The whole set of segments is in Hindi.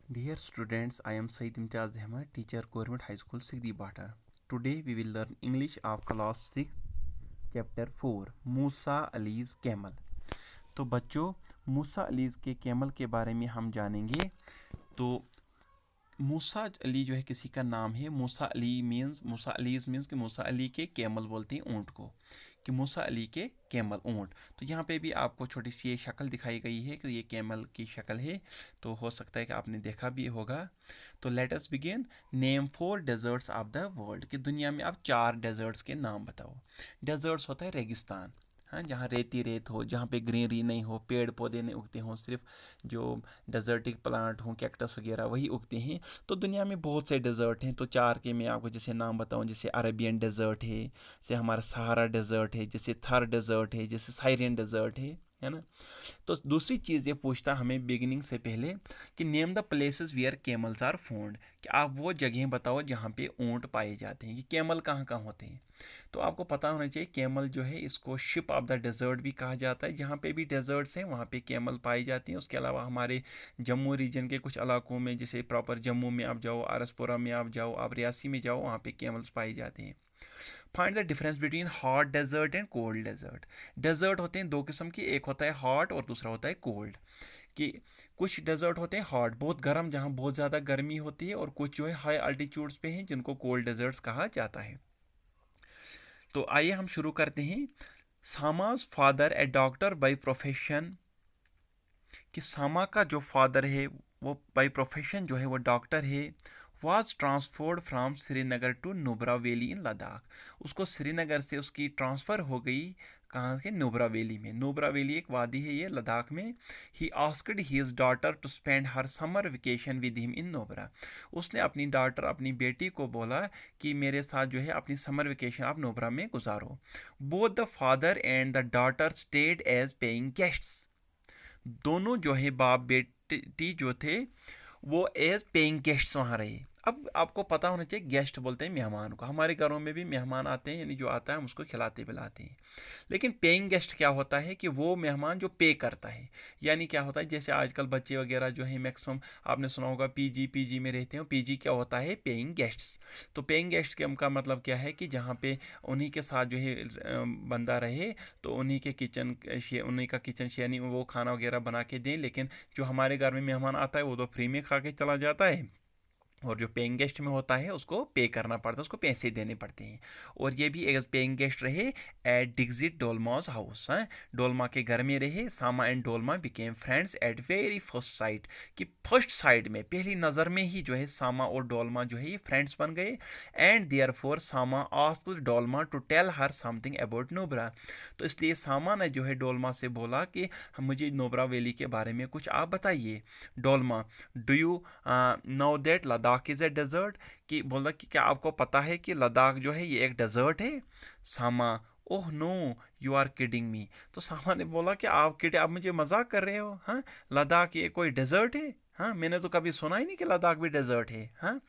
Dear students, I am Said Imtiaz Ahmed, teacher, Government High School, Sigdi Bhata. Today we will learn English of class 6, chapter 4, Musa Ali's camel. तो बच्चों, मूसा अलीज़ के कैमल के बारे में हम जानेंगे। तो मूसा अली जो है किसी का नाम है। मूसा अलीज़ मीन्स कि मूसा अली के कैमल बोलते हैं ऊँट को, कि मूसा अली के कैमल ऊँट। तो यहाँ पे भी आपको छोटी सी ये शक्ल दिखाई गई है कि ये कैमल की शक्ल है, तो हो सकता है कि आपने देखा भी होगा। तो let us begin. Name 4 desserts of the world, कि दुनिया में आप 4 डेजर्ट्स के नाम बताओ। डेजर्ट्स होता है रेगिस्तान, हाँ, जहाँ रेती रेत हो, जहाँ पे ग्रीनरी नहीं हो, पेड़ पौधे नहीं उगते हों, सिर्फ जो डेजर्टिक प्लांट हों, कैक्टस वगैरह वही उगते हैं। तो दुनिया में बहुत से डेजर्ट हैं। तो 4 के मैं आपको जैसे नाम बताऊं, जैसे अरेबियन डेजर्ट है, जैसे हमारा सहारा डेजर्ट है, जैसे थर डेजर्ट है, जैसे साइरियन डेजर्ट है ना। तो दूसरी चीज़ ये पूछता हमें बिगिनिंग से पहले कि name the places where camels are found, कि आप वो जगह बताओ जहाँ पे ऊँट पाए जाते हैं। कि कैमल कहाँ कहाँ होते हैं, तो आपको पता होना चाहिए। कैमल जो है इसको शिप ऑफ द डेजर्ट भी कहा जाता है। जहाँ पे भी डेजर्ट्स हैं वहाँ पे कैमल पाई जाती हैं। उसके अलावा हमारे जम्मू रीजन के कुछ इलाकों में, जैसे प्रॉपर जम्मू में आप जाओ, आरसपुरा में आप जाओ, आप रियासी में जाओ, वहाँ पे कैमल्स पाए जाते हैं। Find the difference between hot desert and cold desert. Desert होते हैं दो किस्म की, एक होता है हॉट और दूसरा होता है कोल्ड। कि कुछ डेजर्ट होते हैं हॉट, बहुत गर्म, जहाँ बहुत ज़्यादा गर्मी होती है, और कुछ जो है हाई अल्टीट्यूड्स पे हैं, जिनको कोल्ड डेजर्ट्स कहा जाता है। तो आइए हम शुरू करते हैं। सामाज father A doctor by profession, कि सामा का जो फादर है वो बाय प्रोफेशन जो है वो डॉक्टर है। Was transferred from Srinagar to Nubra valley in Ladakh. उसको श्रीनगर से उसकी ट्रांसफ़र हो गई कहाँ के, नुब्रा वैली में। नुब्रा वैली एक वादी है ये लद्दाख में। He asked his daughter to spend her summer vacation with him in Nubra. उसने अपनी डॉटर, अपनी बेटी को बोला कि मेरे साथ जो है अपनी समर वेकेशन आप नुब्रा में गुजारो। Both the father and the daughter stayed as paying guests. दोनों जो है बाप बेटी जो थे वो एज पेइंग गेस्ट्स वहाँ रहे। अब आपको पता होना चाहिए, गेस्ट बोलते हैं मेहमान को। हमारे घरों में भी मेहमान आते हैं, यानी जो आता है हम उसको खिलाते पिलाते हैं। लेकिन पेइंग गेस्ट क्या होता है कि वो मेहमान जो पे करता है। यानी क्या होता है, जैसे आजकल बच्चे वगैरह जो है मैक्सिमम आपने सुना होगा पीजी में रहते हैं। पीजी क्या होता है, पेइंग गेस्ट्स। तो पेइंग गेस्ट का मतलब क्या है कि जहाँ पे उन्हीं के साथ जो है बंदा रहे, तो उन्हीं का किचन शेयर, नहीं वो खाना वगैरह बना के दें। लेकिन जो हमारे घर में मेहमान आता है वो तो फ्री में खा के चला जाता है, और जो पेइंग गेस्ट में होता है उसको पे करना पड़ता है, उसको पैसे देने पड़ते हैं। और ये भी एज पेइंग गेस्ट रहे एट डिग्जिट डोलमास हाउस। डोलमा के घर में रहे। Sama and Dolma became friends at very first sight, कि फर्स्ट साइड में, पहली नज़र में ही जो है सामा और डोलमा जो है ये फ्रेंड्स बन गए। And there for Sama asked Dolma to tell her something about Nubra. तो इसलिए सामा ने जो है डोलमा से बोला कि मुझे नुब्रा वैली के बारे में कुछ आप बताइए। Dolma, do you know that Ladakh is a desert, कि बोला कि क्या आपको पता है कि लद्दाख जो है ये एक डेजर्ट है। Sama, oh no, you are kidding me. तो सामा ने बोला कि आप मुझे मजाक कर रहे हो, हाँ, लद्दाख ये कोई डेजर्ट है? हाँ, मैंने तो कभी सुना ही नहीं कि लद्दाख भी डेजर्ट है। हाँ,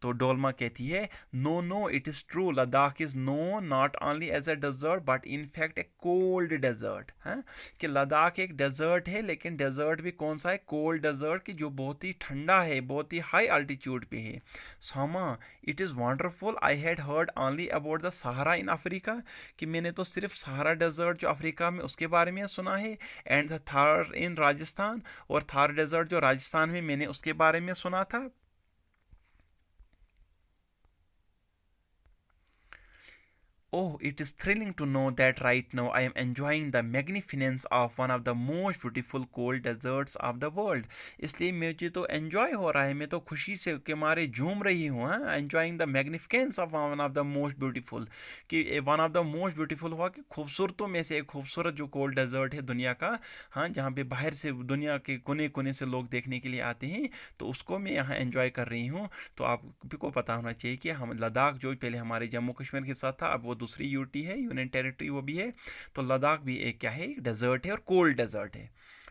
तो डोलमा कहती है, no no it is true, Ladakh is no not only as a desert but in fact a cold desert. हाँ, कि लद्दाख एक डेजर्ट है, लेकिन डेजर्ट भी कौन सा है, कोल्ड डेजर्ट, की जो बहुत ही ठंडा है, बहुत ही हाई अल्टीट्यूड पे है। सामा, it is wonderful, I had heard only about the Sahara in Africa, कि मैंने तो सिर्फ सहारा डेजर्ट जो अफ्रीका में उसके बारे में सुना है। एंड द थार इन राजस्थान, और थार डेजर्ट जो राजस्थान में, मैंने उसके बारे में सुना था। Oh, it is thrilling to know that right now I am enjoying the magnificence of one of the most beautiful cold deserts of the world. इसलिए मुझे तो एंजॉय हो रहा है, मैं तो खुशी से के मारे झूम रही हूँ। हाँ, enjoying the magnificence of one of the most beautiful, कि one of the most beautiful हुआ कि खूबसूरतों में से एक खूबसूरत जो कोल्ड डेजर्ट है दुनिया का। हाँ, जहाँ पे बाहर से दुनिया के कोने कोने से लोग देखने के लिए आते हैं, तो उसको मैं यहाँ एंजॉय कर रही हूँ। तो आपको पता होना चाहिए कि हम लद्दाख जो पहले हमारे जम्मू कश्मीर के साथ था, अब वो दूसरी यूटी है, यूनियन टेरिटरी वो भी है। तो लद्दाख भी एक क्या है, एक डेजर्ट है, और कोल्ड डेजर्ट है।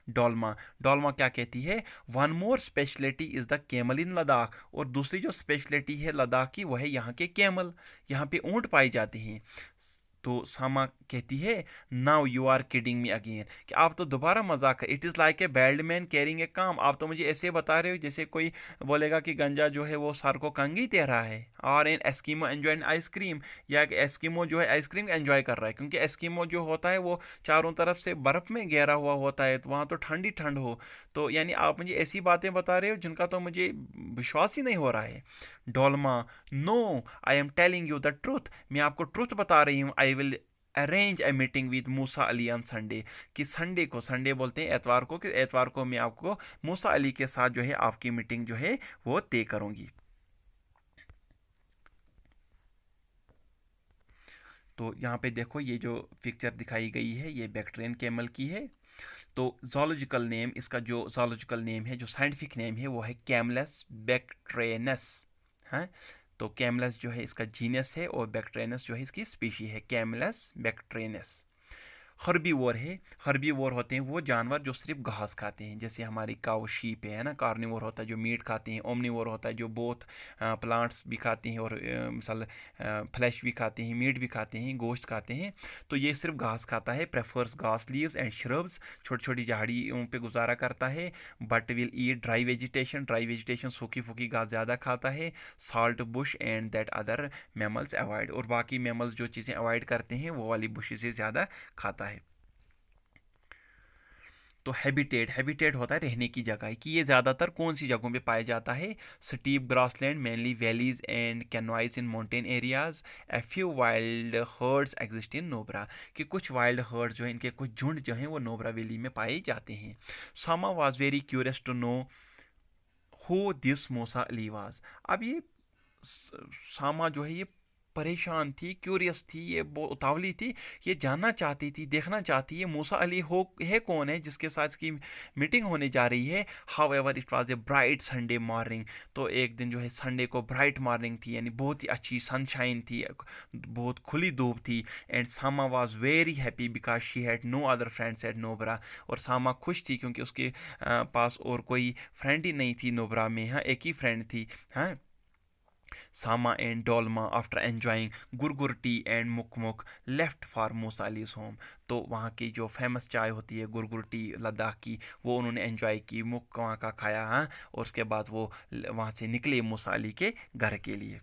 डोलमा, डोलमा क्या कहती है, one more speciality is the camel in Ladakh, और दूसरी जो स्पेशलिटी है लद्दाख की वो है यहाँ के कैमल, यहाँ पे ऊँट पाए जाते हैं। तो सामा कहती है, now you are kidding me again, कि आप तो दोबारा मजाक कर, it is like a bad man carrying a calm, आप तो मुझे ऐसे बता रहे हो जैसे कोई बोलेगा कि गंजा जो है वो सर को कंघी दे रहा है। और एन एस्कीमो एंजॉय आइसक्रीम, या एस्कीमो जो है आइसक्रीम एंजॉय कर रहा है, क्योंकि एस्कीमो जो होता है वो चारों तरफ से बर्फ़ में घेरा हुआ होता है, तो वहाँ तो ठंडी ठंड हो। तो यानी आप मुझे ऐसी बातें बता रहे हो जिनका तो मुझे विश्वास ही नहीं हो रहा है। Dolma, no, I am telling you the truth, मैं आपको ट्रूथ बता रही हूँ। I will arrange a meeting with Musa Ali on Sunday, कि संडे को, संडे बोलते हैं एतवार को, कि एतवार को मैं आपको मूसा अली के साथ जो है आपकी मीटिंग जो है वो तय करूंगी। तो यहाँ पे देखो ये जो पिक्चर दिखाई गई है ये बैक्ट्रियन कैमल की है। तो जोलॉजिकल नेम, इसका जो जोलॉजिकल नेम है, जो साइंटिफिक नेम है वो है कैमलस बैक्ट्रेनस। हाँ, तो कैमलस जो है इसका जीनस है और बैक्ट्रेनस जो है इसकी स्पीशी है, कैमलस बैक्ट्रेनस। हर्बीवोर है, हर्बीवोर होते हैं वो जानवर जो सिर्फ घास खाते हैं, जैसे हमारी काऊ शीप है ना, कार्निवोर होता है जो मीट खाते हैं, ओमनीवोर होता है जो बोथ प्लांट्स भी खाते हैं और मिसाल फ्लैश भी खाते हैं, मीट भी खाते हैं, गोश्त खाते हैं। तो ये सिर्फ घास खाता है, प्रेफर्स घास लीव्स एंड श्रब्स, छोटी छोटी झाड़ियों पे गुजारा करता है। But will eat dry vegetation, dry vegetation सूखी फूकी घास ज़्यादा खाता है। Salt Bush and that other mammals avoid, और बाकी मैमल्स जो चीज़ें अवॉइड करते हैं वो वाली बुश से ज़्यादा खाता है। तो हैबिटेट, हैबिटेट होता है रहने की जगह, कि ये ज़्यादातर कौन सी जगहों पे पाया जाता है। Steep grassland, mainly valleys and canyons in mountain areas. A few wild herds exist in Nubra, कि कुछ वाइल्ड हर्ड्स जो है इनके कुछ झुंड जो हैं वो नोब्रा वैली में पाए जाते हैं। Sama was very curious to know who this Musa Ali was. अब ये सामा जो है ये परेशान थी, क्यूरियस थी, ये उतावली थी, ये जानना चाहती थी, देखना चाहती है मूसा अली हो है कौन है जिसके साथ इसकी मीटिंग होने जा रही है। How ever it was a bright Sunday morning, तो एक दिन जो है संडे को ब्राइट मॉर्निंग थी, यानी बहुत ही अच्छी सनशाइन थी, बहुत खुली धूप थी। And Sama was very happy because she had no other friends at Nubra, और सामा खुश थी क्योंकि उसके पास और कोई फ्रेंड ही नहीं थी नोबरा में, हाँ एक ही फ्रेंड थी। हाँ, Sama and Dolma, after enjoying gurgur tea and mukmuk, left for Musa Ali's home. तो वहाँ की जो फेमस चाय होती है गुरगुर टी लद्दाख की, वो उन्होंने एंजॉय की, मुक वहाँ का खाया, हाँ, और उसके बाद वो वहाँ से निकले मूसा अली के घर के लिए।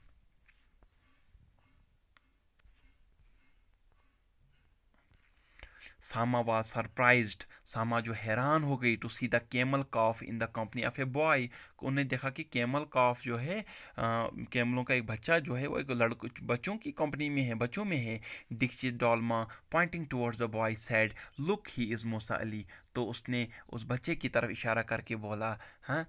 सामा वाज सरप्राइज्ड, सामा जो हैरान हो गई, to see the camel calf in the company of a boy, उन्हें देखा कि कैमल कॉफ जो है कैमलों का एक बच्चा जो है वो एक लड़कों बच्चों की कंपनी में है, बच्चों में है। Dekyit Dolma pointing towards the boy said, look he is Musa Ali, तो उसने उस बच्चे की तरफ इशारा करके बोला, हाँ,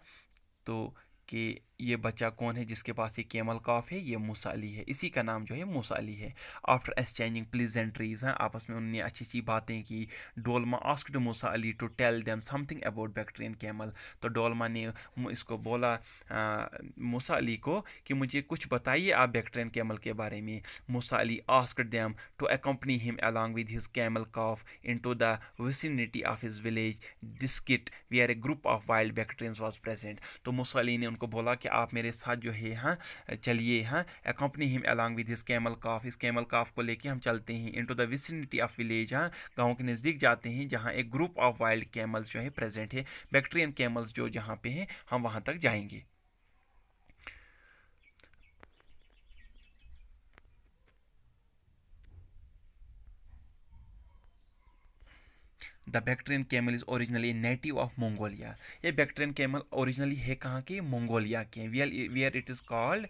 तो कि ये बच्चा कौन है जिसके पास ये कैमल कॉफ है, ये मूसा अली है, इसी का नाम जो है मूसा अली है। आफ्टर एक्सचेंजिंग प्लीजेंट्रीज, हैं आपस में उन्होंने अच्छी अच्छी बातें की। Dolma asked Musa Ali to tell them something about Bactrian camel, तो डोलमा ने इसको बोला मूसा अली को कि मुझे कुछ बताइए आप बैक्ट्रियन कैमल के बारे में। Musa Ali asked them to accompany him along with his camel calf into the vicinity of his village Diskit where a group of wild Bactrians was present। तो मूसा अली ने उनको बोला कि आप मेरे साथ जो है, हाँ, चलिए, हाँ, accompany him along with his camel calf, इस camel calf को लेके हम चलते हैं into the vicinity of village, हाँ, गाँव के नज़दीक जाते हैं जहाँ एक ग्रुप ऑफ वाइल्ड कैमल्स जो है प्रेजेंट है, बैक्ट्रियन कैमल्स जो जहाँ पे हैं, हम वहाँ तक जाएंगे। The Bactrian camel is originally native of Mongolia, ये बैक्ट्रियन कैमल ओरिजिनली है कहाँ के, मंगोलिया के, वियर इट इज़ कॉल्ड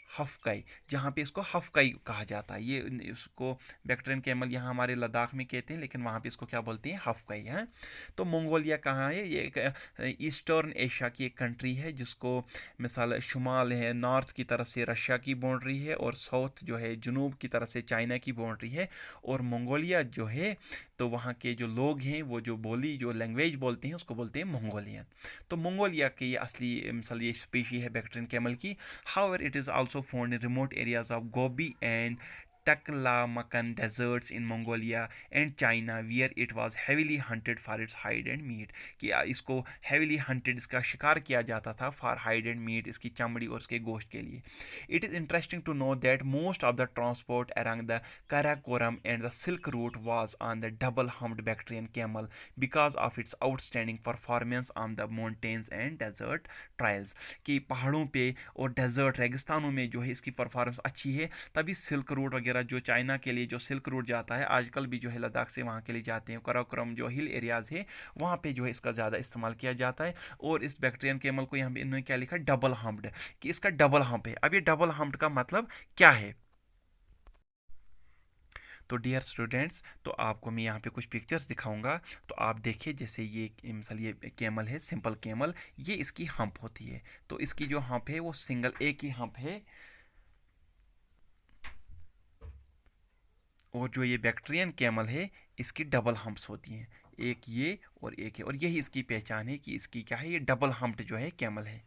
हफ्काई, जहाँ पे इसको हफ्काई कहा जाता है। ये इसको बैक्ट्रियन कैमल यहाँ हमारे लद्दाख में कहते हैं, लेकिन वहाँ पे इसको क्या बोलते हैं, हफ्काई, हैं। तो मंगोलिया कहाँ है, ये एक ईस्टर्न एशिया की एक कंट्री है, जिसको मिसाल शुमाल है, नॉर्थ की तरफ से रशिया की बाउंड्री है, और साउथ जो है जनूब की तरफ से चाइना की बाउंड्री है। और मंगोलिया जो है, तो वहाँ के जो लोग हैं वो जो बोली जो लैंग्वेज बोलते हैं उसको बोलते हैं मंगोलियन। तो मंगोलिया के ये असली मिसाल ये स्पीशी है बैक्ट्रियन कैमल की। However, it is also found in remote areas of Gobi and Taklamakan deserts in Mongolia and China where it was heavily hunted for its hide and meat, कि इसको heavily hunted, इसका शिकार किया जाता था for hide and meat, इसकी चमड़ी और इसके गोश्त के लिए. It is interesting to know that most of the transport along the Karakoram and the Silk Route was on the double-humped Bactrian camel because of its outstanding performance on the mountains and desert trails, कि पहाड़ों पे और डेजर्ट रेगिस्तानों में जो है इसकी परफॉर्मेंस अच्छी है. तभी सिल्क रूट वगैरह जो चाइना के लिए जो सिल्क रूट जाता है आजकल भी जो है लद्दाख से वहाँ के लिए जाते हैं, कराकोरम जो हिल एरियाज़ है वहाँ पे जो है इसका ज़्यादा इस्तेमाल किया जाता है. और इस बैक्टीरियन कैमल को यहाँ पे इन्होंने क्या लिखा, डबल हम्प्ड, कि इसका डबल हम्प है. अब ये डबल हम्प्ड का मतलब क्या है? तो डियर स्टूडेंट्स, तो आपको मैं यहाँ पे कुछ पिक्चर्स दिखाऊंगा. तो आप देखिए, जैसे ये मिसाल ये कैमल है, सिंपल कैमल, ये इसकी हम्प होती है. तो इसकी जो हम्प है वो सिंगल एक ही हम्प है. और जो ये बैक्टीरियन कैमल है इसकी डबल हम्प्स होती हैं, एक ये और एक है. और यही इसकी पहचान है कि इसकी क्या है, ये डबल हम्प्ड जो है कैमल है.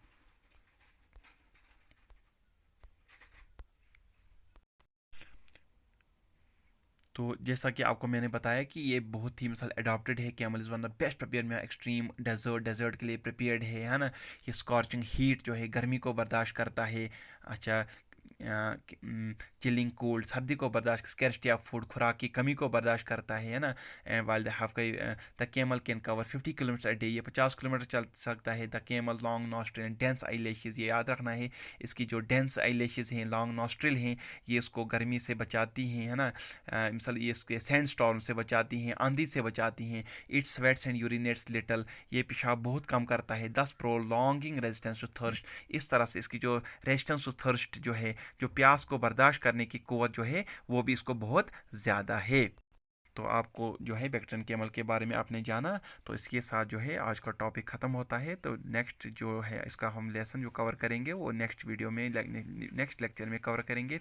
तो जैसा कि आपको मैंने बताया कि ये बहुत ही मिसाल अडॉप्टेड है. Camel is one of the best prepare में एक्सट्रीम डेजर्ट के लिए प्रिपेयर्ड है ना. ये स्कॉर्चिंग हीट जो है गर्मी को बर्दाश्त करता है. अच्छा, चिलिंग कोल्ड सर्दी को बर्दाश्त, स्कैर्सिटी ऑफ फूड खुराक की कमी को बर्दाश्त करता है ना. While the camel can cover 50 kilometre a day, ये 50 किलोमीटर चल सकता है. The camel long nostril and dense I lashes, ये याद रखना है, इसकी जो डेंस आई लैशेज़ हैं, लॉन्ग नॉस्ट्रिल हैं, ये इसको गर्मी से बचाती हैं है ना. मिसाल ये इसके सैंड स्टॉर्म से बचाती हैं, आंधी से बचाती हैं. इट स्वेट्स एंड यूरिनेट्स लिटल, ये पेशाब बहुत कम करता है. दस प्रोलॉन्गिंग रेजिस्टेंस टू थर्स्ट, इस तरह से इसकी जो रेजिस्टेंस टू थर्स्ट जो है, जो प्यास को बर्दाश्त करने की कुव्वत जो है वो भी इसको बहुत ज़्यादा है. तो आपको जो है बैक्टीरियन कैमल के बारे में आपने जाना. तो इसके साथ जो है आज का टॉपिक ख़त्म होता है. तो नेक्स्ट जो है इसका हम लेसन जो कवर करेंगे वो नेक्स्ट वीडियो में, नेक्स्ट लेक्चर में कवर करेंगे.